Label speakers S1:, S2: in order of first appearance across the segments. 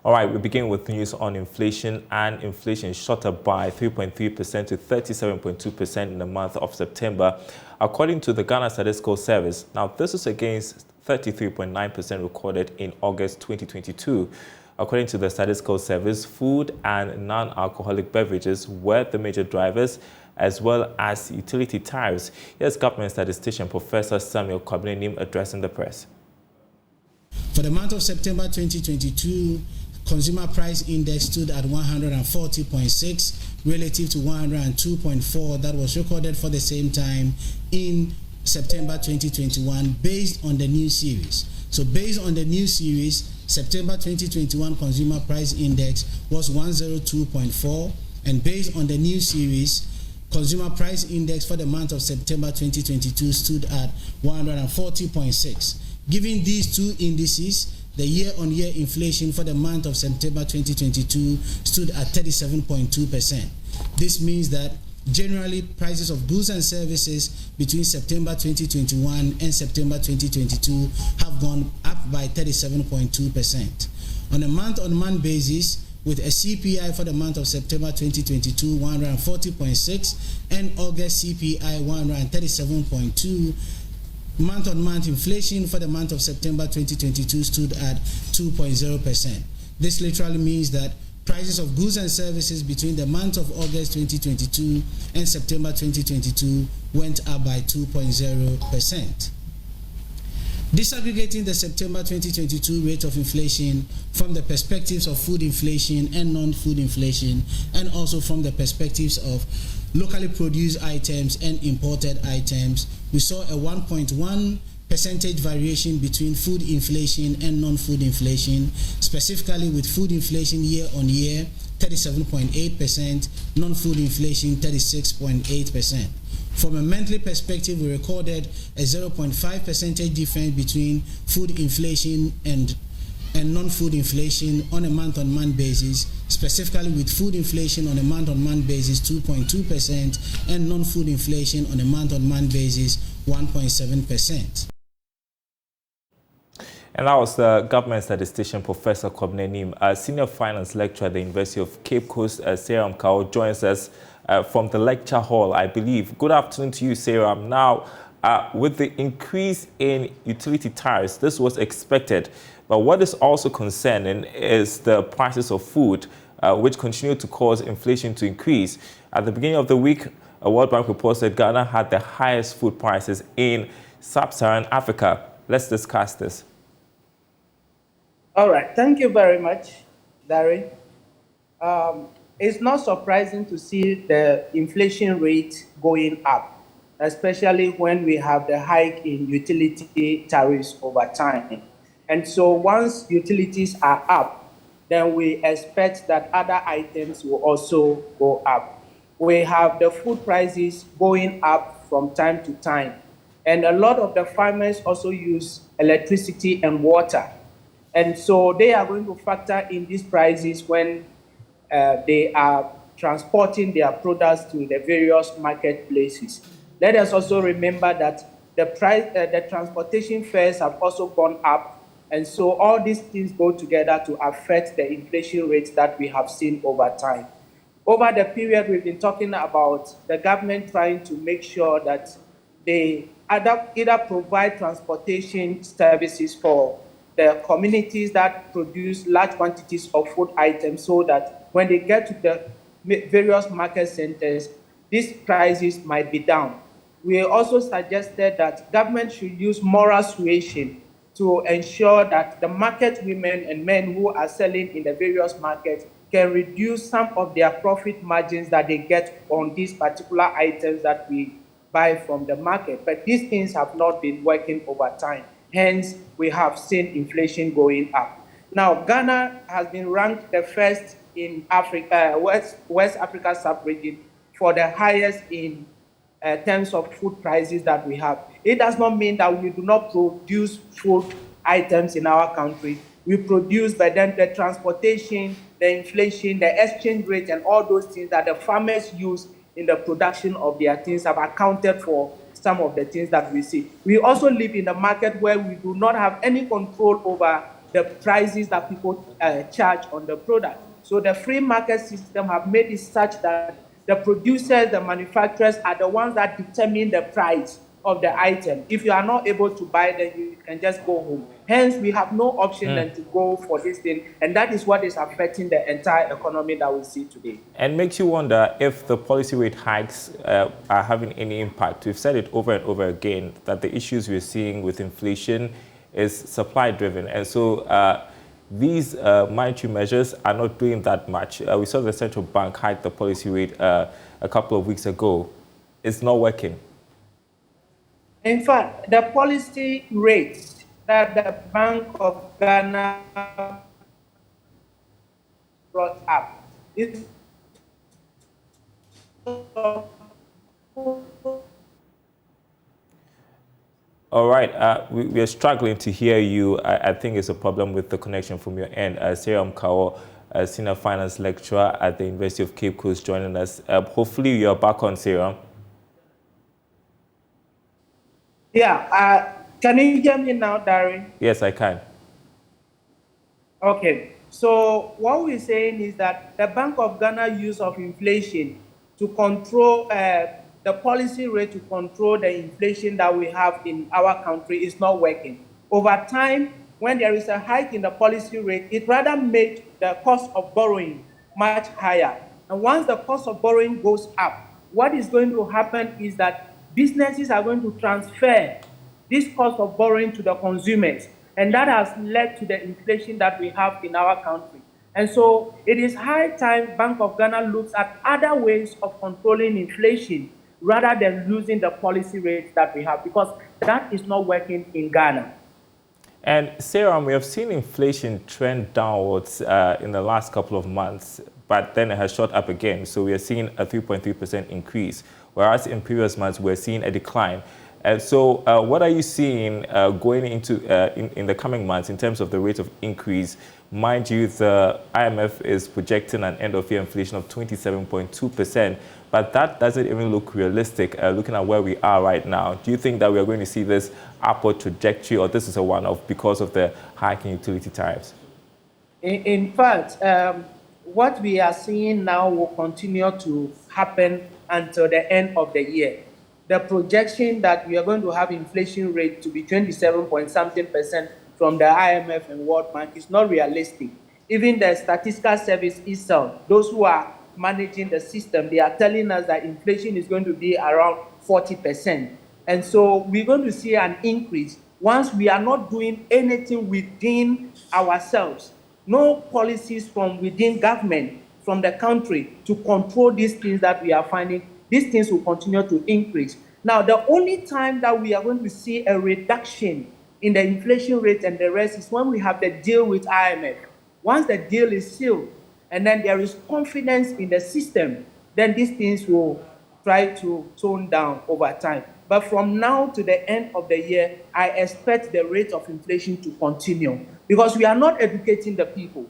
S1: All right, we begin with news on inflation, and inflation shot up by 3.3% to 37.2% in the month of September, according to the Ghana Statistical Service. Now, this is against 33.9% recorded in August 2022. According to the Statistical Service, food and non-alcoholic beverages were the major drivers, as well as utility tariffs. Here's government statistician Professor Samuel Kwabena addressing the press.
S2: For the month of September 2022, Consumer Price Index stood at 140.6 relative to 102.4 that was recorded for the same time in September 2021 based on the new series. So based on the new series, September 2021 Consumer Price Index was 102.4, and based on the new series, Consumer Price Index for the month of September 2022 stood at 140.6. Given these two indices, the year-on-year inflation for the month of September 2022 stood at 37.2%. This means that generally prices of goods and services between September 2021 and September 2022 have gone up by 37.2%. On a month-on-month basis, with a CPI for the month of September 2022 140.6 and August CPI 137.2, month-on-month inflation for the month of September 2022 stood at 2.0%. This literally means that prices of goods and services between the month of August 2022 and September 2022 went up by 2.0%. Disaggregating the September 2022 rate of inflation from the perspectives of food inflation and non-food inflation, and also from the perspectives of locally produced items and imported items, we saw a 1.1 percentage variation between food inflation and non-food inflation, specifically with food inflation year-on-year 37.8%, non-food inflation 36.8%. From a monthly perspective, we recorded a 0.5 percentage difference between food inflation and non-food inflation on a month-on-month basis, specifically with food inflation on a month-on-month basis 2.2% and non-food inflation on a month-on-month basis 1.7%.
S1: And that was the government statistician Professor Kwabena, a senior finance lecturer at the University of Cape Coast. Sarah Mkao joins us from the lecture hall, I believe. Good afternoon to you, Sarah. Now, with the increase in utility tariffs, this was expected. But what is also concerning is the prices of food, which continue to cause inflation to increase. At the beginning of the week, a World Bank report said Ghana had the highest food prices in sub-Saharan Africa. Let's discuss this.
S3: All right. Thank you very much, Larry. It's not surprising to see the inflation rate going up, especially when we have the hike in utility tariffs over time. And so once utilities are up, then we expect that other items will also go up. We have the food prices going up from time to time. And a lot of the farmers also use electricity and water. And so they are going to factor in these prices when they are transporting their products to the various marketplaces. Let us also remember that the transportation fares have also gone up. And so all these things go together to affect the inflation rates that we have seen over time. Over the period, we've been talking about the government trying to make sure that they either provide transportation services for the communities that produce large quantities of food items, so that when they get to the various market centers, these prices might be down. We also suggested that government should use moral suasion to ensure that the market women and men who are selling in the various markets can reduce some of their profit margins that they get on these particular items that we buy from the market. But these things have not been working over time. Hence, we have seen inflation going up. Now, Ghana has been ranked the first in Africa, West Africa sub-region for the highest in terms of food prices that we have. It does not mean that we do not produce food items in our country. We produce, but then the transportation, the inflation, the exchange rate, and all those things that the farmers use in the production of their things have accounted for some of the things that we see. We also live in a market where we do not have any control over the prices that people charge on the product. So the free market system have made it such that the producers, the manufacturers are the ones that determine the price of the item. If you are not able to buy, then you can just go home. Hence, we have no option than to go for this thing, and that is what is affecting the entire economy that we see today.
S1: And makes you wonder if the policy rate hikes are having any impact. We've said it over and over again that the issues we're seeing with inflation is supply driven, and so these monetary measures are not doing that much. We saw the central bank hike the policy rate a couple of weeks ago. It's not working.
S3: In fact, the policy rate that the Bank of Ghana brought up is
S1: all right, we are struggling to hear you. I think it's a problem with the connection from your end. Sarah Mkawo, Senior Finance Lecturer at the University of Cape Coast, joining us. Hopefully you're back on, Sarah.
S3: Yeah, can you hear me now, Darren?
S1: Yes, I can.
S3: Okay, so what we're saying is that the Bank of Ghana use of inflation to control the policy rate to control the inflation that we have in our country is not working. Over time, when there is a hike in the policy rate, it rather made the cost of borrowing much higher. And once the cost of borrowing goes up, what is going to happen is that businesses are going to transfer this cost of borrowing to the consumers. And that has led to the inflation that we have in our country. And so it is high time Bank of Ghana looks at other ways of controlling inflation rather than losing the policy rates that we have, because that is not working in Ghana.
S1: And Sarah, we have seen inflation trend downwards in the last couple of months, but then it has shot up again. So we are seeing a 3.3% increase, whereas in previous months we're seeing a decline. And so what are you seeing going into in the coming months in terms of the rate of increase? Mind you, the IMF is projecting an end-of-year inflation of 27.2%, but that doesn't even look realistic looking at where we are right now. Do you think that we are going to see this upward trajectory, or this is a one-off because of the hiking utility tariffs?
S3: In fact, what we are seeing now will continue to happen until the end of the year. The projection that we are going to have inflation rate to be 27 point something percent from the IMF and World Bank is not realistic. Even the statistical service itself, those who are managing the system, they are telling us that inflation is going to be around 40%. And so we're going to see an increase once we are not doing anything within ourselves. No policies from within government, from the country, to control these things that we are finding. These things will continue to increase. Now, the only time that we are going to see a reduction in the inflation rate and the rest is when we have the deal with IMF. Once the deal is sealed and then there is confidence in the system, then these things will try to tone down over time. But from now to the end of the year, I expect the rate of inflation to continue because we are not educating the people.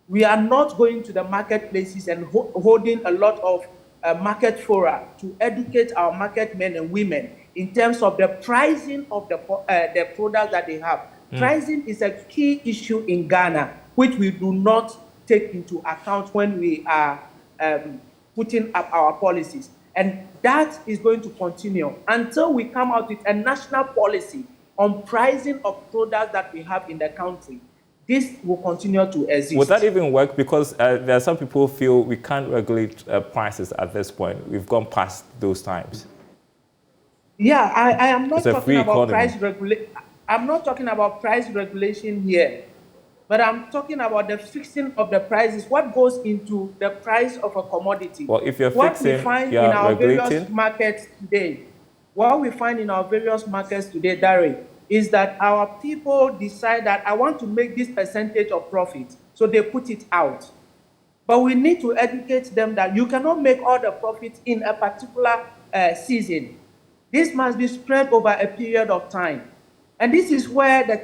S3: We are not going to the marketplaces and holding a lot of market fora to educate our market men and women in terms of the pricing of the product that they have. Pricing is a key issue in Ghana, which we do not take into account when we are putting up our policies. And that is going to continue until we come out with a national policy on pricing of products that we have in the country. This will continue to exist.
S1: Would that even work? Because there are some people who feel we can't regulate prices at this point. We've gone past those times.
S3: Yeah, I am not talking about
S1: price
S3: regulation. I'm not talking about price regulation here, but I'm talking about the fixing of the prices. What goes into the price of a commodity?
S1: Well, if you're
S3: what
S1: fixing,
S3: we find
S1: you're
S3: in our
S1: regulating.
S3: various markets today, what we find in our various markets today, Darren, is that our people decide that I want to make this percentage of profit, so they put it out. But we need to educate them that you cannot make all the profits in a particular season. This must be spread over a period of time. And this is where the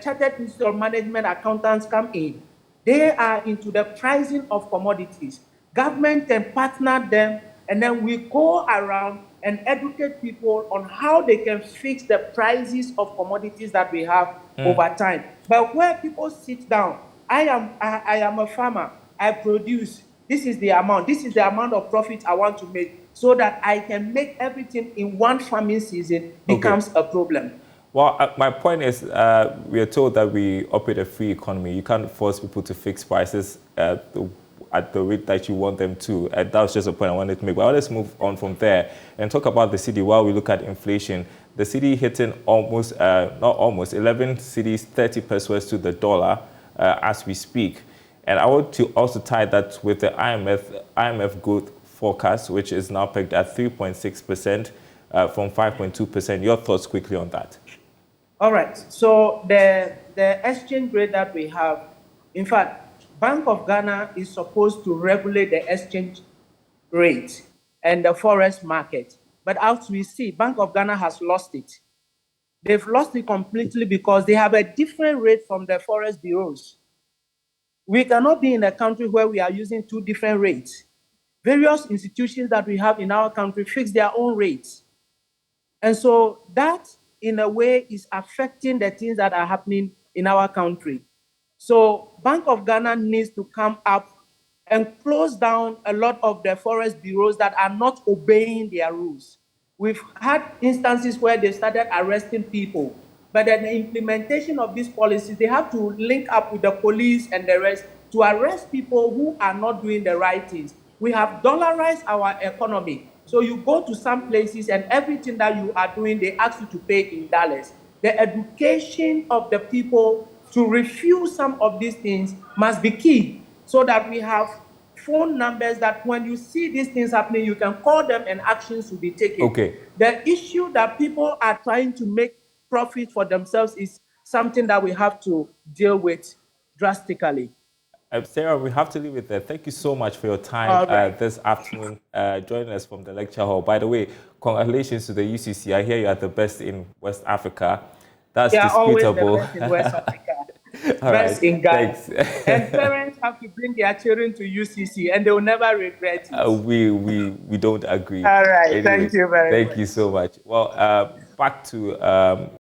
S3: Chartered Institute of Management accountants come in. They are into the pricing of commodities. Government can partner them and then we go around and educate people on how they can fix the prices of commodities that we have over time. But where people sit down, I am a farmer, I produce, this is the amount of profit I want to make, so that I can make everything in one farming season becomes a problem.
S1: Well, my point is, we are told that we operate a free economy. You can't force people to fix prices at the rate that you want them to. That was just a point I wanted to make. But let's move on from there and talk about the city while we look at inflation. The city hitting almost, not almost, 11 cities, 30 pesos to the dollar as we speak. And I want to also tie that with the IMF growth forecast, which is now pegged at 3.6% from 5.2%. Your thoughts quickly on that?
S3: All right. So the exchange rate that we have, in fact, Bank of Ghana is supposed to regulate the exchange rate and the forex market. But as we see, Bank of Ghana has lost it. They've lost it completely because they have a different rate from the forex bureaus. We cannot be in a country where we are using two different rates. Various institutions that we have in our country fix their own rates. And so that, in a way, is affecting the things that are happening in our country. So Bank of Ghana needs to come up and close down a lot of the forest bureaus that are not obeying their rules. We've had instances where they started arresting people, but then the implementation of these policies, they have to link up with the police and the rest to arrest people who are not doing the right things. We have dollarized our economy. So you go to some places and everything that you are doing, they ask you to pay in dollars. The education of the people to refuse some of these things must be key, so that we have phone numbers that when you see these things happening, you can call them and actions will be taken.
S1: Okay.
S3: The issue that people are trying to make profit for themselves is something that we have to deal with drastically.
S1: Sarah, we have to leave it there. Thank you so much for your time this afternoon, joining us from the lecture hall. By the way, congratulations to the UCC. I hear you are the best in West Africa. That's disputable.
S3: Always the best in West Africa.
S1: All
S3: Best
S1: right.
S3: in Ghana.
S1: Thanks.
S3: And parents have to bring their children to UCC, and they will never regret it.
S1: We don't agree.
S3: All right.
S1: Anyways,
S3: thank you very much.
S1: Thank you so much. Well, back to